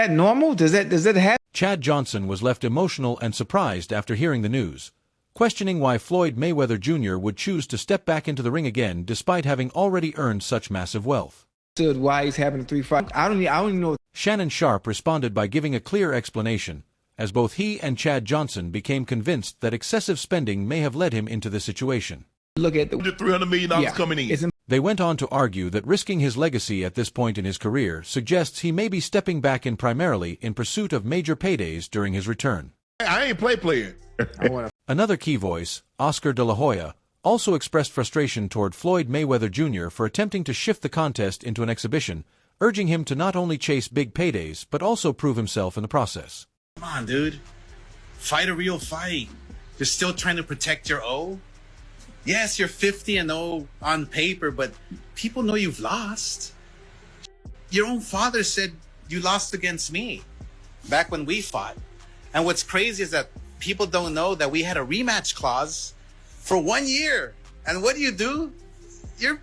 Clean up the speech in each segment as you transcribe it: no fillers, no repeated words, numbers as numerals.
that normal? Does that happen? Chad Johnson was left emotional and surprised after hearing the news, questioning why Floyd Mayweather Jr. would choose to step back into the ring again despite having already earned such massive wealth. Why he's having a 3 fight? I don't even know. Shannon Sharpe responded by giving a clear explanation, as both he and Chad Johnson became convinced that excessive spending may have led him into this situation. Look at the $300 million coming in. They went on to argue that risking his legacy at this point in his career suggests he may be stepping back in primarily in pursuit of major paydays during his return. I ain't playing. Another key voice, Oscar De La Hoya, also expressed frustration toward Floyd Mayweather Jr. for attempting to shift the contest into an exhibition, urging him to not only chase big paydays but also prove himself in the process. Come on, dude. Fight a real fight. You're still trying to protect your O? Yes, you're 50-0 on paper, but people know you've lost. Your own father said you lost against me back when we fought. And what's crazy is that people don't know that we had a rematch clause for 1 year. And what do? Your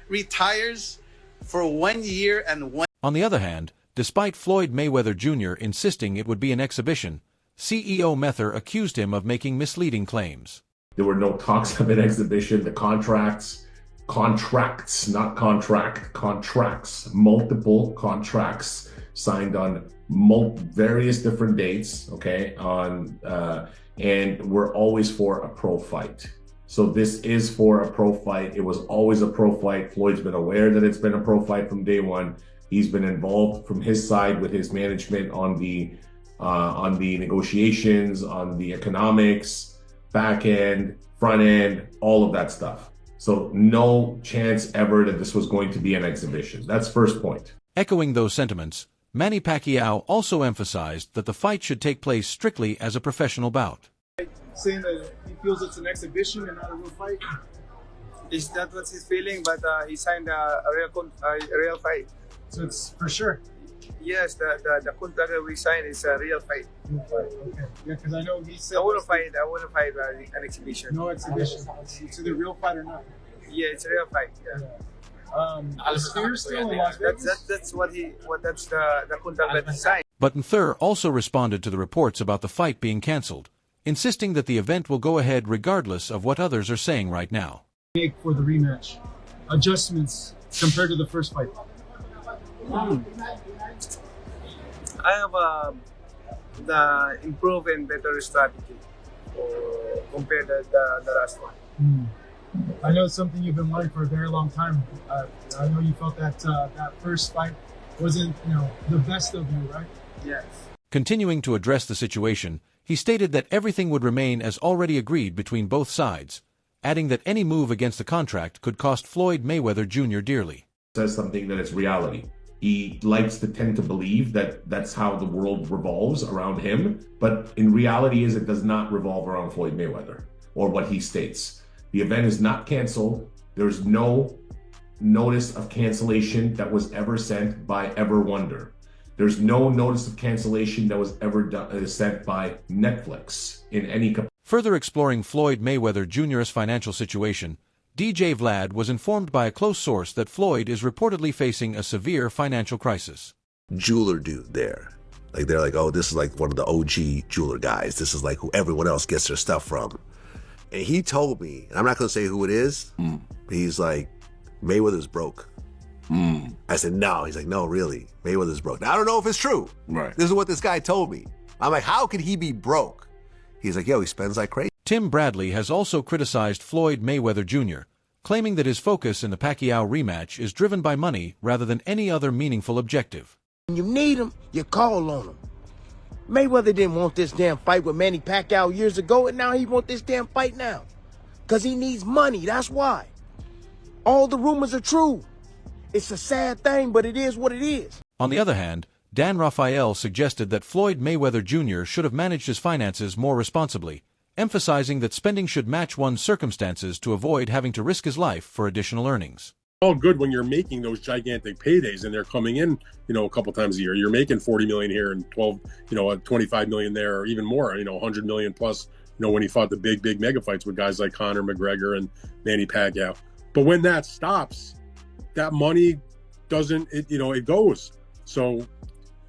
retires for 1 year and one. On the other hand, despite Floyd Mayweather Jr. insisting it would be an exhibition, CEO Mether accused him of making misleading claims. There were no talks of an exhibition. The contracts, not contract, contracts, multiple contracts signed on various different dates, okay, and we're always for a pro fight. So this is for a pro fight. It was always a pro fight. Floyd's been aware that it's been a pro fight from day one. He's been involved from his side with his management on the negotiations, on the economics, back end, front end, all of that stuff. So no chance ever that this was going to be an exhibition. That's first point. Echoing those sentiments, Manny Pacquiao also emphasized that the fight should take place strictly as a professional bout. Saying that he feels it's an exhibition and not a real fight? Is that what he's feeling? But he signed a real fight. So it's for sure? Yes, the contract that we signed is a real fight. Real fight, okay. Yeah, because I know he said... I want to fight an exhibition. No exhibition. It's either real fight or not. Yeah, it's a real fight, yeah. Is Fear still in Las Vegas? That's the contract that he signed. But Nther also responded to the reports about the fight being cancelled, insisting that the event will go ahead regardless of what others are saying right now. Make for the rematch. Adjustments compared to the first fight. I have the improved and better strategy compared to the last one. I know it's something you've been learning for a very long time. I know you felt that that first fight wasn't, the best of you, right? Yes. Continuing to address the situation, he stated that everything would remain as already agreed between both sides, adding that any move against the contract could cost Floyd Mayweather Jr. dearly. Says something that is reality. He likes to tend to believe that that's how the world revolves around him, but in reality it does not revolve around Floyd Mayweather or what he states. The event is not canceled. There's no notice of cancellation that was ever sent by Ever Wonder. There's no notice of cancellation that was ever sent by Netflix in any capacity. Further exploring Floyd Mayweather Jr.'s financial situation, DJ Vlad was informed by a close source that Floyd is reportedly facing a severe financial crisis. Jeweler dude there. They're like, oh, this is like one of the OG jeweler guys. This is like who everyone else gets their stuff from. And he told me, and I'm not going to say who it is, but he's like, Mayweather's broke. I said, no. He's like, no, really, Mayweather's broke. Now, I don't know if it's true. Right. This is what this guy told me. I'm like, how could he be broke? He's like, yo, he spends like crazy. Tim Bradley has also criticized Floyd Mayweather Jr., claiming that his focus in the Pacquiao rematch is driven by money rather than any other meaningful objective. When you need him, you call on him. Mayweather didn't want this damn fight with Manny Pacquiao years ago, and now he wants this damn fight now. Because he needs money, that's why. All the rumors are true. It's a sad thing, but it is what it is. On the other hand, Dan Rafael suggested that Floyd Mayweather Jr. should have managed his finances more responsibly, emphasizing that spending should match one's circumstances to avoid having to risk his life for additional earnings. All good when you're making those gigantic paydays and they're coming in, a couple times a year. You're making 40 million here and 25 million there, or even more, 100 million plus, when he fought the big mega fights with guys like Conor McGregor and Manny Pacquiao. But when that stops, that money doesn't, it goes. So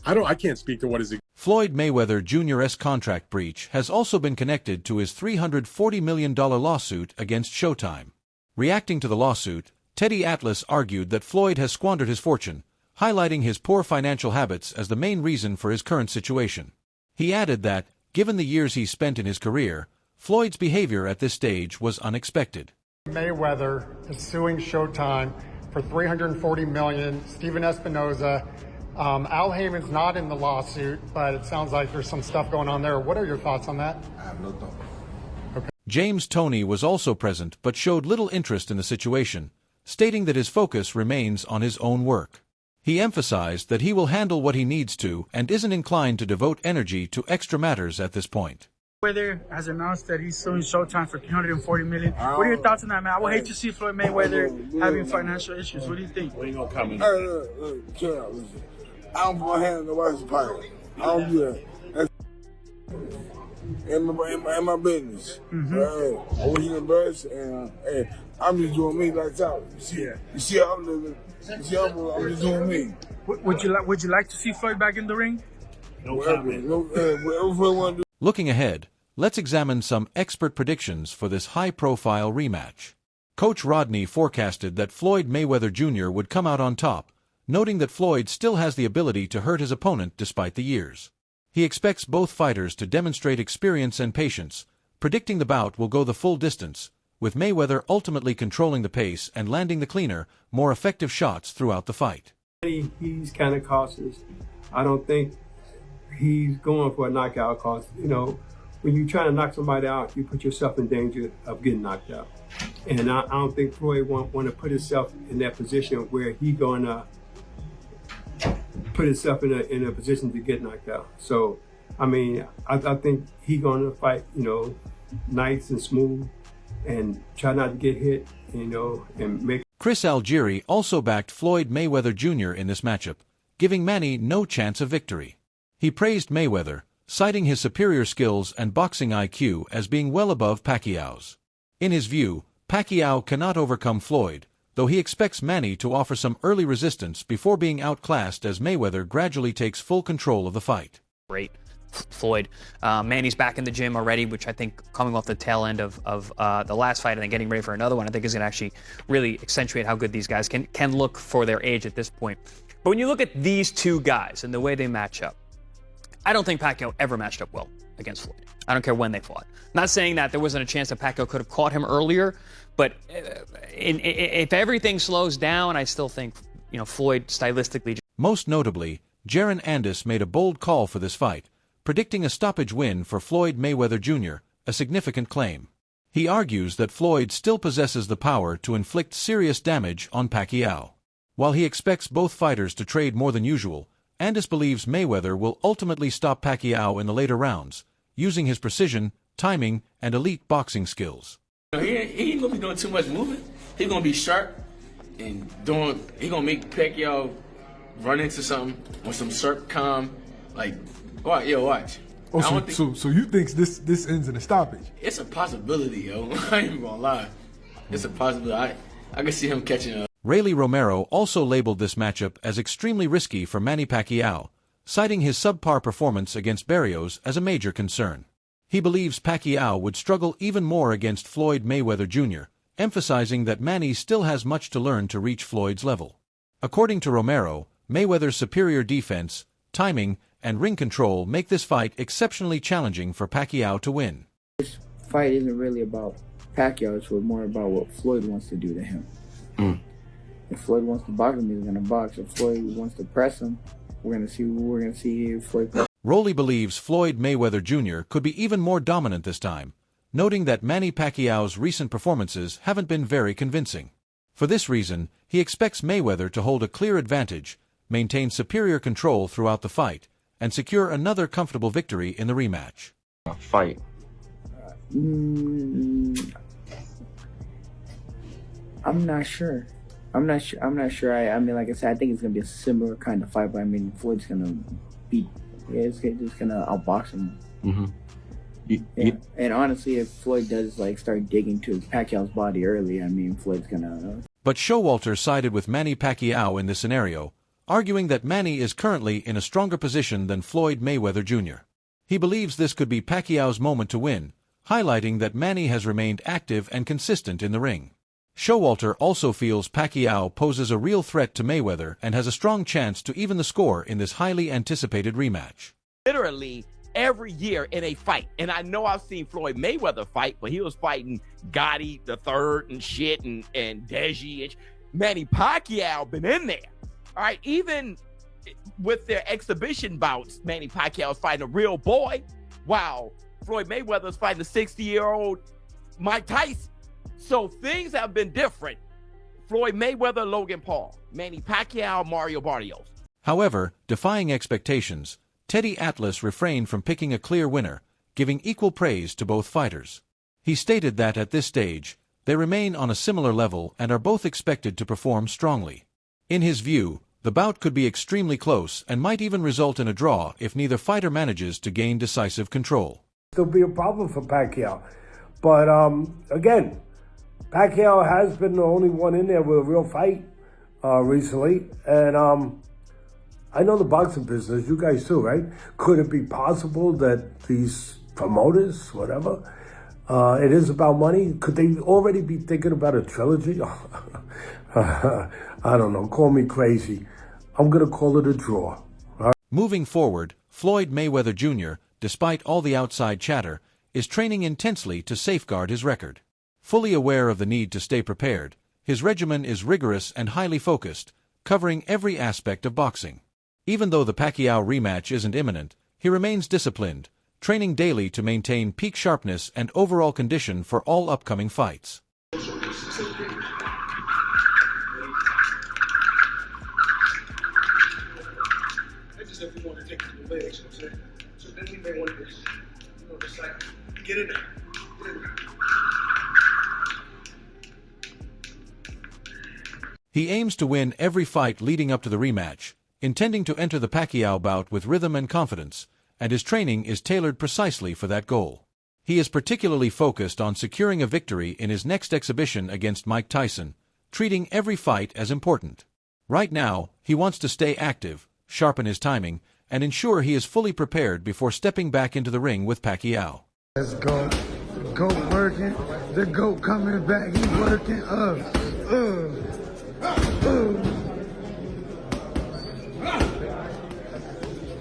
I can't speak to what is. Floyd Mayweather Jr.'s contract breach has also been connected to his $340 million lawsuit against Showtime. Reacting to the lawsuit, Teddy Atlas argued that Floyd has squandered his fortune, highlighting his poor financial habits as the main reason for his current situation. He added that, given the years he spent in his career, Floyd's behavior at this stage was unexpected. Mayweather is suing Showtime for $340 million. Steven Espinoza. Al Heyman's not in the lawsuit, but it sounds like there's some stuff going on there. What are your thoughts on that? I have no thought. Okay. James Toney was also present but showed little interest in the situation, stating that his focus remains on his own work. He emphasized that he will handle what he needs to and isn't inclined to devote energy to extra matters at this point. Mayweather has announced that he's suing Showtime for $340 million. What are your thoughts on that, man? I would hate to see Floyd Mayweather having financial issues. What do you think? We ain't gonna comment. Look, chill out, listen. I don't put my hand in nobody's pocket. I don't do that. That's in my business. I wish you the best, and hey, I'm just doing me like that. You see how I'm living. You see how I'm just doing me. Would you like to see Floyd back in the ring? No comment. Whatever Floyd want to do. Looking ahead, let's examine some expert predictions for this high-profile rematch. Coach Rodney forecasted that Floyd Mayweather Jr. would come out on top, noting that Floyd still has the ability to hurt his opponent despite the years. He expects both fighters to demonstrate experience and patience, predicting the bout will go the full distance, with Mayweather ultimately controlling the pace and landing the cleaner, more effective shots throughout the fight. He's kind of cautious. I don't think he's going for a knockout because, you know, when you try to knock somebody out, you put yourself in danger of getting knocked out. And I don't think Floyd want to put himself in that position where he's going to put himself in a position to get knocked out. So, I mean, I think he's going to fight, you know, nice and smooth and try not to get hit, you know, and make. Chris Algieri also backed Floyd Mayweather Jr. in this matchup, giving Manny no chance of victory. He praised Mayweather, citing his superior skills and boxing IQ as being well above Pacquiao's. In his view, Pacquiao cannot overcome Floyd, though he expects Manny to offer some early resistance before being outclassed as Mayweather gradually takes full control of the fight. Great. Floyd. Manny's back in the gym already, which I think coming off the tail end of the last fight and then getting ready for another one, I think is going to actually really accentuate how good these guys can look for their age at this point. But when you look at these two guys and the way they match up, I don't think Pacquiao ever matched up well against Floyd. I don't care when they fought. Not saying that there wasn't a chance that Pacquiao could have caught him earlier, but if everything slows down, I still think, you know, Floyd stylistically. Most notably, Jaron Andis made a bold call for this fight, predicting a stoppage win for Floyd Mayweather Jr., a significant claim. He argues that Floyd still possesses the power to inflict serious damage on Pacquiao. While he expects both fighters to trade more than usual, Andis believes Mayweather will ultimately stop Pacquiao in the later rounds, using his precision, timing, and elite boxing skills. He ain't gonna be doing too much moving. He's gonna be sharp and he gonna make Pacquiao run into something or some sharp calm. Like, watch. Oh, so you think this ends in a stoppage? It's a possibility, yo. I ain't even gonna lie. It's a possibility. I can see him catching a. Rayleigh Romero also labeled this matchup as extremely risky for Manny Pacquiao, citing his subpar performance against Barrios as a major concern. He believes Pacquiao would struggle even more against Floyd Mayweather Jr., emphasizing that Manny still has much to learn to reach Floyd's level. According to Romero, Mayweather's superior defense, timing, and ring control make this fight exceptionally challenging for Pacquiao to win. This fight isn't really about Pacquiao, it's more about what Floyd wants to do to him. If Floyd wants to box him, he's going to box. If Floyd wants to press him, we're going to see Floyd press. Rowley believes Floyd Mayweather Jr. could be even more dominant this time, noting that Manny Pacquiao's recent performances haven't been very convincing. For this reason, he expects Mayweather to hold a clear advantage, maintain superior control throughout the fight, and secure another comfortable victory in the rematch. Fight. I'm not sure. I mean, like I said, I think it's gonna be a similar kind of fight, but I mean, Floyd's gonna it's just gonna outbox him. And honestly, if Floyd does start digging to Pacquiao's body early, I mean, Floyd's gonna. But Showalter sided with Manny Pacquiao in this scenario, arguing that Manny is currently in a stronger position than Floyd Mayweather Jr. He believes this could be Pacquiao's moment to win, highlighting that Manny has remained active and consistent in the ring. Showalter also feels Pacquiao poses a real threat to Mayweather and has a strong chance to even the score in this highly anticipated rematch. Literally every year in a fight, and I know I've seen Floyd Mayweather fight, but he was fighting Gotti the third and shit and Deji and Manny Pacquiao been in there. All right, even with their exhibition bouts, Manny Pacquiao is fighting a real boy, while Floyd Mayweather is fighting a 60-year-old Mike Tyson. So things have been different. Floyd Mayweather, Logan Paul, Manny Pacquiao, Mario Barrios. However, defying expectations, Teddy Atlas refrained from picking a clear winner, giving equal praise to both fighters. He stated that at this stage, they remain on a similar level and are both expected to perform strongly. In his view, the bout could be extremely close and might even result in a draw if neither fighter manages to gain decisive control. Still be a problem for Pacquiao. But again, Pacquiao has been the only one in there with a real fight recently. And I know the boxing business, you guys too, right? Could it be possible that these promoters, whatever, it is about money? Could they already be thinking about a trilogy? I don't know, call me crazy. I'm going to call it a draw. Moving forward, Floyd Mayweather Jr., despite all the outside chatter, is training intensely to safeguard his record. Fully aware of the need to stay prepared, his regimen is rigorous and highly focused, covering every aspect of boxing. Even though the Pacquiao rematch isn't imminent, he remains disciplined, training daily to maintain peak sharpness and overall condition for all upcoming fights. If we want to take it to the legs, you know what I'm saying? So then we may want to, just like, get in there. Get in there. He aims to win every fight leading up to the rematch, intending to enter the Pacquiao bout with rhythm and confidence, and his training is tailored precisely for that goal. He is particularly focused on securing a victory in his next exhibition against Mike Tyson, treating every fight as important. Right now, he wants to stay active, sharpen his timing, and ensure he is fully prepared before stepping back into the ring with Pacquiao. Let's go. The GOAT working. The GOAT coming back. He's working.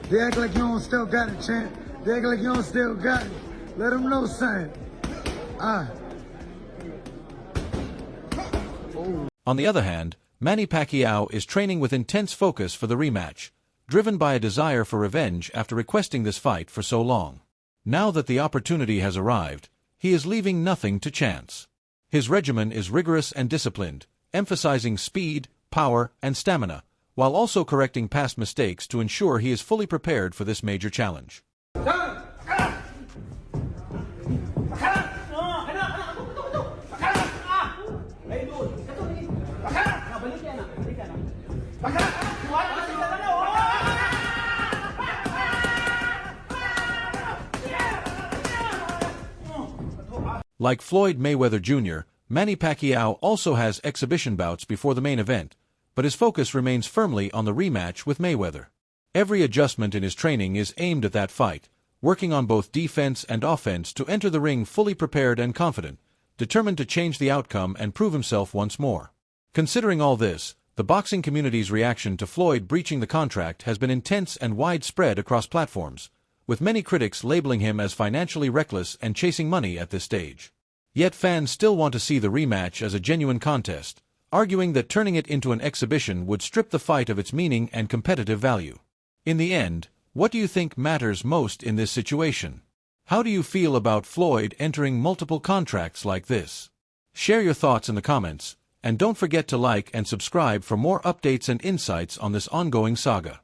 They act like you don't still got it, champ. They act like you don't still got it. Let them know, son. On the other hand, Manny Pacquiao is training with intense focus for the rematch, driven by a desire for revenge after requesting this fight for so long. Now that the opportunity has arrived, he is leaving nothing to chance. His regimen is rigorous and disciplined, emphasizing speed, power, and stamina, while also correcting past mistakes to ensure he is fully prepared for this major challenge. Like Floyd Mayweather Jr., Manny Pacquiao also has exhibition bouts before the main event, but his focus remains firmly on the rematch with Mayweather. Every adjustment in his training is aimed at that fight, working on both defense and offense to enter the ring fully prepared and confident, determined to change the outcome and prove himself once more. Considering all this, the boxing community's reaction to Floyd breaching the contract has been intense and widespread across platforms, with many critics labeling him as financially reckless and chasing money at this stage. Yet fans still want to see the rematch as a genuine contest, arguing that turning it into an exhibition would strip the fight of its meaning and competitive value. In the end, what do you think matters most in this situation? How do you feel about Floyd entering multiple contracts like this? Share your thoughts in the comments, and don't forget to like and subscribe for more updates and insights on this ongoing saga.